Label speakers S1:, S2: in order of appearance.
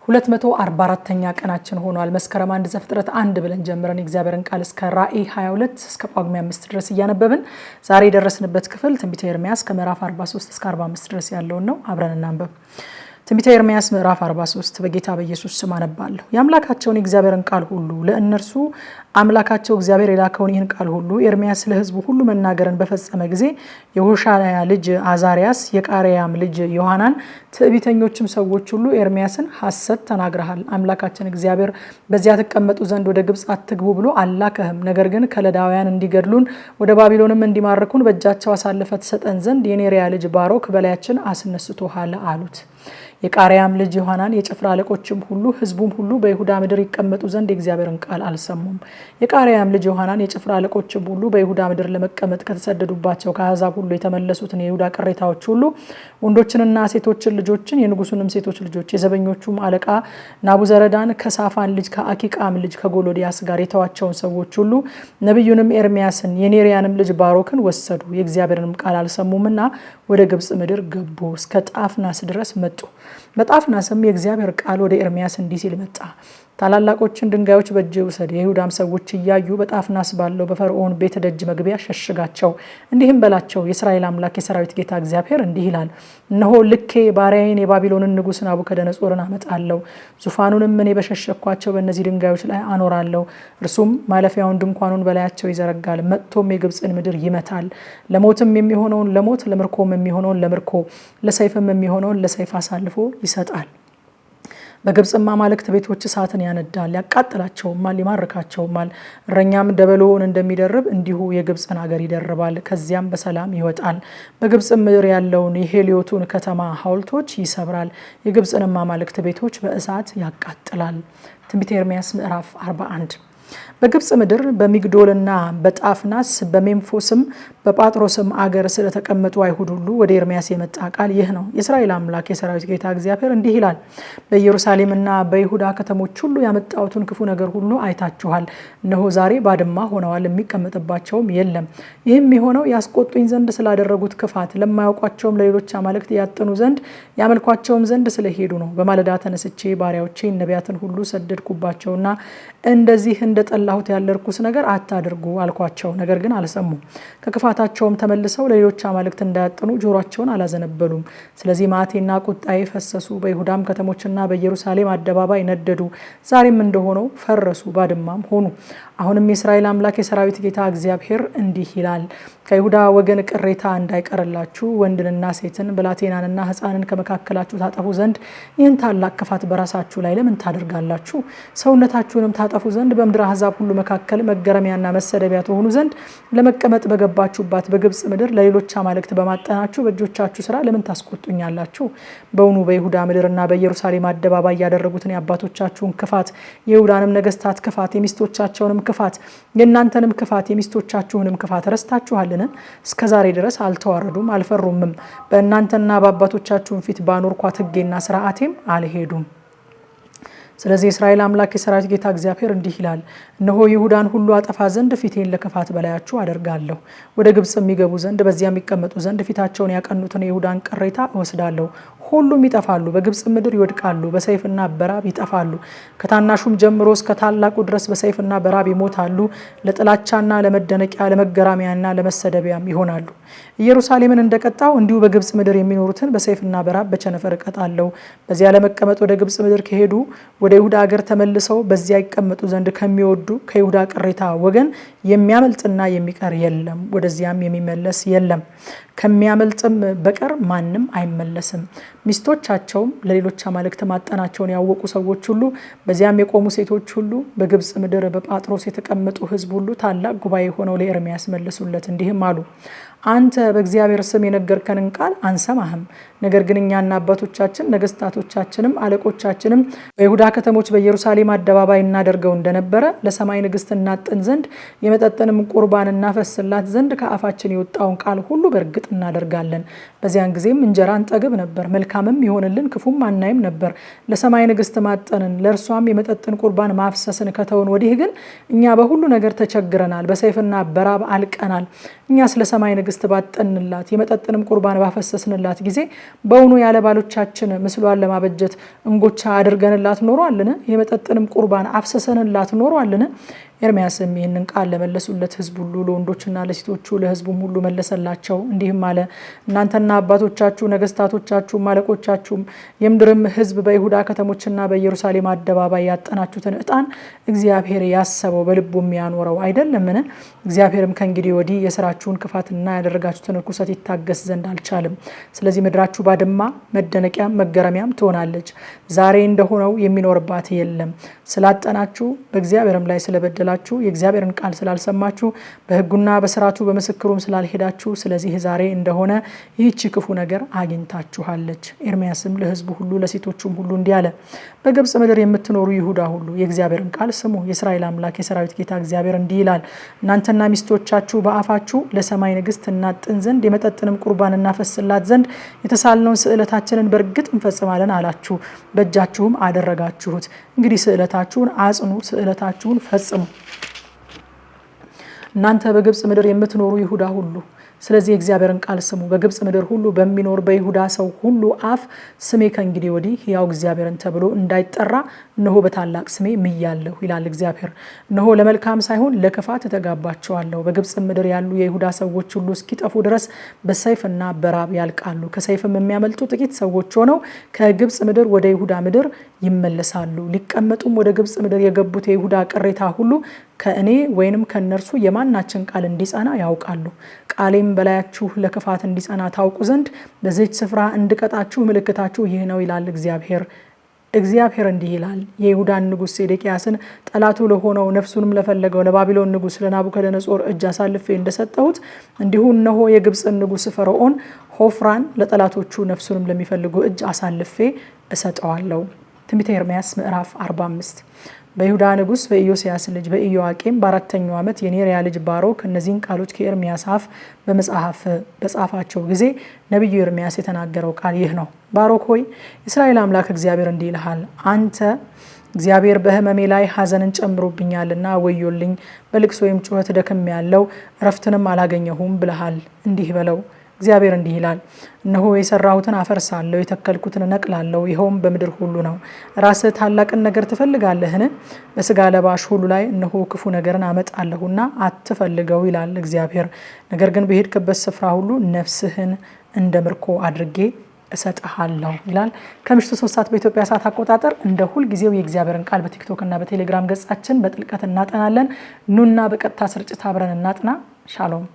S1: 244ኛ ቀናችን ሆኗል። መስከረም 1 ዘፍጥረት 1 ብለን ጀምረን እግዚአብሔርን ቃል እስከ ራእይ 22 እስከ ጳጉሜ 5 ድረስ እያነበብን ዛሬ የደረስንበት ክፍል ትንቢተ ኤርምያስ ከምዕራፍ 43 እስከ 45 ድረስ ያለውን ነው። አብረን እናንብብ። ትንቢተ ኤርምያስ ምዕራፍ 43 በጌታ በኢየሱስ ስም አነባለሁ። የአምላካቸውን የእግዚአብሔርን ቃል ሁሉ ለእነርሱ አምላካቸው እግዚአብሔር የላከውን ይህን ቃል ሁሉ ኤርምያስ ለሕዝቡ ሁሉ መናገርን በፈጸመ ጊዜ የሆሻያ ልጅ አዛሪያስ የቃሪያም ልጅ ዮሐናን ትዕቢተኞችም ሰዎች ሁሉ ኤርምያስን ሐሰት ተናግረሃል፣ አምላካችን እግዚአብሔር በዚያ ተቀመጡ ዘንድ ወደ ግብጽ አትግቡ ብሎ አላከህም። ነገር ግን ከለዳውያን እንዲገድሉን ወደ ባቢሎንም እንዲማርኩን በእጃቸው አሳልፈ ትሰጠን ዘንድ የኔሪያ ልጅ ባሮክ በላያችን አስነስቶሃል አሉት። የቃሪያም ልጅ ዮሐናን የጭፍራ አለቆችም ሁሉ ሕዝቡም ሁሉ በይሁዳ ምድር ይቀመጡ ዘንድ የእግዚአብሔርን ቃል አልሰሙም። የቃሪያም ልጅ ዮሐናን የጭፍራ አለቆችም ሁሉ በይሁዳ ምድር ለመቀመጥ ከተሰደዱባቸው ከአሕዛብ ሁሉ የተመለሱትን የይሁዳ ቅሬታዎች ሁሉ ወንዶችንና ሴቶችን ልጆችን የንጉሱንም ሴቶች ልጆች የዘበኞቹም አለቃ ናቡዘረዳን ከሳፋን ልጅ ከአኪቃም ልጅ ከጎሎዲያስ ጋር የተዋቸውን ሰዎች ሁሉ ነቢዩንም ኤርምያስን የኔሪያንም ልጅ ባሮክን ወሰዱ። የእግዚአብሔርንም ቃል አልሰሙምና ወደ ግብጽ ምድር ገቡ፣ እስከ ጣፍናስ ድረስ መጡ። በጣፍናስም የእግዚአብሔር ቃል ወደ ኤርምያስ እንዲህ ሲል መጣ። ታላላቆችን ድንጋዮች በእጅ ውሰድ፣ የይሁዳም ሰዎች እያዩ በጣፍናስ ባለው በፈርዖን ቤት ደጅ መግቢያ ሸሽጋቸው። እንዲህም በላቸው፣ የእስራኤል አምላክ የሰራዊት ጌታ እግዚአብሔር እንዲህ ይላል፣ እነሆ ልኬ ባሪያዬን የባቢሎንን ንጉሥ ናቡከደነጾርን አመጣለሁ። ዙፋኑንም እኔ በሸሸኳቸው በእነዚህ ድንጋዮች ላይ አኖራለሁ። እርሱም ማለፊያውን ድንኳኑን በላያቸው ይዘረጋል። መጥቶም የግብፅን ምድር ይመታል። ለሞትም የሚሆነውን ለሞት፣ ለምርኮም የሚሆነውን ለምርኮ፣ ለሰይፍም የሚሆነውን ለሰይፍ አሳልፎ ይሰጣል። በግብጽም አማልክት ቤቶች እሳትን ያነዳል፣ ያቃጥላቸውማል፣ ይማርካቸውማል። እረኛም ደበሎውን እንደሚደርብ እንዲሁ የግብጽን ሀገር ይደርባል። ከዚያም በሰላም ይወጣል። በግብጽ ምድር ያለውን የሄሊዮቱን ከተማ ሐውልቶች ይሰብራል። የግብጽንም አማልክት ቤቶች በእሳት ያቃጥላል። ትንቢተ ኤርምያስ ምዕራፍ 41 በግብጽ ምድር በሚግዶልና በጣፍናስ በሜምፎስም በጳጥሮስም አገር ስለተቀመጡ አይሁድ ሁሉ ወደ ኤርምያስ የመጣ ቃል ይህ ነው። የእስራኤል አምላክ የሰራዊት ጌታ እግዚአብሔር እንዲህ ይላል፣ በኢየሩሳሌምና በይሁዳ ከተሞች ሁሉ ያመጣሁትን ክፉ ነገር ሁሉ አይታችኋል። እነሆ ዛሬ ባድማ ሆነዋል፣ የሚቀመጥባቸውም የለም። ይህም የሆነው ያስቆጡኝ ዘንድ ስላደረጉት ክፋት፣ ለማያውቋቸውም ለሌሎች አማልክት ያጥኑ ዘንድ ያመልኳቸውም ዘንድ ስለሄዱ ነው። በማለዳ ተነስቼ ባሪያዎቼን ነቢያትን ሁሉ ሰደድኩባቸውና እንደዚህ እንደጠላሁት ያለ ርኩስ ነገር አታድርጉ አልኳቸው። ነገር ግን አልሰሙም። ከክፋታቸውም ተመልሰው ለሌሎች አማልክት እንዳያጥኑ ጆሮአቸውን አላዘነበሉም። ስለዚህ መዓቴና ቁጣዬ ፈሰሱ፣ በይሁዳም ከተሞችና በኢየሩሳሌም አደባባይ ነደዱ። ዛሬም እንደሆነው ፈረሱ፣ ባድማም ሆኑ። አሁንም የእስራኤል አምላክ የሰራዊት ጌታ እግዚአብሔር እንዲህ ይላል፣ ከይሁዳ ወገን ቅሬታ እንዳይቀርላችሁ ወንድንና ሴትን ብላቴናንና ሕፃንን ከመካከላችሁ ታጠፉ ዘንድ ይህን ታላቅ ክፋት በራሳችሁ ላይ ለምን ታደርጋላችሁ? ሰውነታችሁንም ታጠፉ ዘንድ በምድር አሕዛብ ሁሉ መካከል መገረሚያና መሰደቢያ ትሆኑ ዘንድ ለመቀመጥ በገባችሁባት በግብጽ ምድር ለሌሎች አማልክት በማጠናችሁ በእጆቻችሁ ስራ ለምን ታስቆጡኛላችሁ? በውኑ በይሁዳ ምድርና በኢየሩሳሌም አደባባይ ያደረጉትን የአባቶቻችሁን ክፋት፣ የይሁዳንም ነገስታት ክፋት፣ የሚስቶቻቸውንም ክፋት፣ የእናንተንም ክፋት፣ የሚስቶቻችሁንም ክፋት ረስታችኋልን? እስከዛሬ ድረስ አልተዋረዱም አልፈሩምም። በእናንተና በአባቶቻችሁን ፊት ባኖርኳት ሕጌና ስርዓቴም አልሄዱም። ስለዚህ የእስራኤል አምላክ የሰራዊት ጌታ እግዚአብሔር እንዲህ ይላል፣ እነሆ ይሁዳን ሁሉ አጠፋ ዘንድ ፊቴን ለክፋት በላያችሁ አደርጋለሁ። ወደ ግብጽ የሚገቡ ዘንድ በዚያ የሚቀመጡ ዘንድ ፊታቸውን ያቀኑትን የይሁዳን ቅሬታ እወስዳለሁ። ሁሉም ይጠፋሉ፣ በግብጽ ምድር ይወድቃሉ፣ በሰይፍና በራብ ይጠፋሉ። ከታናሹም ጀምሮ እስከ ታላቁ ድረስ በሰይፍና በራብ ይሞታሉ። ለጥላቻና ለመደነቂያ ለመገራሚያና ለመሰደቢያም ይሆናሉ። ኢየሩሳሌምን እንደቀጣው እንዲሁ በግብጽ ምድር የሚኖሩትን በሰይፍና በራብ በቸነፈር እቀጣለሁ። በዚያ ለመቀመጥ ወደ ግብጽ ምድር ከሄዱ ወደ ይሁዳ ሀገር ተመልሰው በዚያ ይቀመጡ ዘንድ ከሚወዱ ከይሁዳ ቅሬታ ወገን የሚያመልጥና የሚቀር የለም፣ ወደዚያም የሚመለስ የለም። ከሚያመልጥም በቀር ማንም አይመለስም። ሚስቶቻቸውም ለሌሎች አማልክት ማጠናቸውን ያወቁ ሰዎች ሁሉ፣ በዚያም የቆሙ ሴቶች ሁሉ፣ በግብጽ ምድር በጳጥሮስ የተቀመጡ ሕዝብ ሁሉ ታላቅ ጉባኤ ሆነው ለኤርምያስ መለሱለት፣ እንዲህም አሉ፣ አንተ በእግዚአብሔር ስም የነገርከንን ቃል አንሰማህም። ነገር ግን እኛና አባቶቻችን ነገስታቶቻችንም አለቆቻችንም በይሁዳ ከተሞች በኢየሩሳሌም አደባባይ እናደርገው እንደነበረ ለሰማይ ንግስት እናጥን ዘንድ የመጠጥንም ቁርባን እናፈስላት ዘንድ ከአፋችን የወጣውን ቃል ሁሉ በእርግጥ እናደርጋለን። በዚያን ጊዜም እንጀራ እንጠግብ ነበር፣ መልካምም ይሆንልን፣ ክፉም አናይም ነበር። ለሰማይ ንግስት ማጠንን ለእርሷም የመጠጥን ቁርባን ማፍሰስን ከተውን ወዲህ ግን እኛ በሁሉ ነገር ተቸግረናል፣ በሰይፍና በራብ አልቀናል። እኛ ስለ ሰማይ ንግስት ህብስት ባጠንላት የመጠጥንም ቁርባን ባፈሰስንላት ጊዜ በእውኑ ያለ ባሎቻችን ምስሏን ለማበጀት እንጎቻ አድርገንላት ኖሯልን? የመጠጥንም ቁርባን አፍሰሰንላት ኖሯልን? ኤርምያስም ይህንን ቃል ለመለሱለት ህዝብ ሁሉ ለወንዶችና ለሴቶቹ ለህዝቡም ሁሉ መለሰላቸው እንዲህም አለ። እናንተና አባቶቻችሁ ነገስታቶቻችሁም አለቆቻችሁም የምድርም ህዝብ በይሁዳ ከተሞችና በኢየሩሳሌም አደባባይ ያጠናችሁትን ዕጣን እግዚአብሔር ያሰበው በልቡ የሚያኖረው አይደለምን? እግዚአብሔርም ከእንግዲህ ወዲህ የሥራችሁን ክፋትና ያደረጋችሁትን ርኩሰት ይታገስ ዘንድ አልቻለም። ስለዚህ ምድራችሁ ባድማ መደነቂያም መገረሚያም ትሆናለች። ዛሬ እንደሆነው የሚኖርባት የለም። ስላጠናችሁ በእግዚአብሔርም ላይ ስለበደላችሁ የእግዚአብሔርን ቃል ስላልሰማችሁ በህጉና በሥርዓቱ በምስክሩም ስላልሄዳችሁ ስለዚህ ዛሬ እንደሆነ ይህች ክፉ ነገር አግኝታችኋለች። ኤርምያስም ለህዝቡ ሁሉ ለሴቶቹም ሁሉ እንዲህ አለ። በግብጽ ምድር የምትኖሩ ይሁዳ ሁሉ የእግዚአብሔርን ቃል ስሙ። የእስራኤል አምላክ የሰራዊት ጌታ እግዚአብሔር እንዲህ ይላል። እናንተና ሚስቶቻችሁ በአፋችሁ ለሰማይ ንግስት እናጥን ዘንድ የመጠጥንም ቁርባን እናፈስላት ዘንድ የተሳልነውን ስዕለታችንን በእርግጥ እንፈጽማለን አላችሁ፣ በእጃችሁም አደረጋችሁት። እንግዲህ ስዕለታችሁን አጽኑ፣ ስዕለታችሁን ፈጽሙ። እናንተ በግብጽ ምድር የምትኖሩ ይሁዳ ሁሉ ስለዚህ የእግዚአብሔርን ቃል ስሙ። በግብጽ ምድር ሁሉ በሚኖር በይሁዳ ሰው ሁሉ አፍ ስሜ ከእንግዲህ ወዲህ ሕያው እግዚአብሔርን ተብሎ እንዳይጠራ እነሆ በታላቅ ስሜ ምያለሁ ይላል እግዚአብሔር። እነሆ ለመልካም ሳይሆን ለክፋት ተጋባቸዋለሁ። በግብጽ ምድር ያሉ የይሁዳ ሰዎች ሁሉ እስኪጠፉ ድረስ በሰይፍና በራብ ያልቃሉ። ከሰይፍም የሚያመልጡ ጥቂት ሰዎች ሆነው ከግብጽ ምድር ወደ ይሁዳ ምድር ይመለሳሉ። ሊቀመጡም ወደ ግብጽ ምድር የገቡት የይሁዳ ቅሬታ ሁሉ ከእኔ ወይንም ከነርሱ የማናችን ቃል እንዲጸና ያውቃሉ። ቃሌም በላያችሁ ለክፋት እንዲጸና ታውቁ ዘንድ በዚህች ስፍራ እንድቀጣችሁ ምልክታችሁ ይህ ነው ይላል እግዚአብሔር። እግዚአብሔር እንዲህ ይላል። የይሁዳን ንጉሥ ሴዴቅያስን ጠላቱ ለሆነው ነፍሱንም ለፈለገው ለባቢሎን ንጉሥ ለናቡከደነጾር እጅ አሳልፌ እንደሰጠሁት እንዲሁ እነሆ የግብጽን ንጉሥ ፈርዖን ሆፍራን ለጠላቶቹ ነፍሱንም ለሚፈልጉ እጅ አሳልፌ እሰጠዋለሁ። ትንቢተ ኤርምያስ ምዕራፍ 45። በይሁዳ ንጉሥ በኢዮስያስ ልጅ በኢዮአቄም በአራተኛው ዓመት የኔሪያ ልጅ ባሮክ እነዚህን ቃሎች ከኤርምያስ አፍ በመጽሐፍ በጻፋቸው ጊዜ ነቢዩ ኤርምያስ የተናገረው ቃል ይህ ነው። ባሮክ ሆይ የእስራኤል አምላክ እግዚአብሔር እንዲህ ይልሃል። አንተ እግዚአብሔር በሕመሜ ላይ ሐዘንን ጨምሮብኛልና ወዮልኝ፣ በልቅሶዬም ጩኸት ደክሜያለሁ፣ እረፍትንም አላገኘሁም ብለሃል። እንዲህ በለው። እግዚአብሔር እንዲህ ይላል። እነሆ የሰራሁትን አፈርሳለሁ፣ የተከልኩትን እነቅላለሁ፣ ይኸውም በምድር ሁሉ ነው። ራስህ ታላቅን ነገር ትፈልጋለህን? በስጋ ለባሽ ሁሉ ላይ እነሆ ክፉ ነገርን አመጣለሁና አትፈልገው ይላል እግዚአብሔር። ነገር ግን በሄድክበት ስፍራ ሁሉ ነፍስህን እንደ ምርኮ አድርጌ እሰጥሃለሁ ይላል። ከምሽቱ 3 ሰዓት በኢትዮጵያ ሰዓት አቆጣጠር እንደ ሁል ጊዜው የእግዚአብሔርን ቃል በቲክቶክ እና በቴሌግራም ገጻችን በጥልቀት እናጠናለን። ኑና በቀጥታ ስርጭት አብረን እናጥና። ሻሎም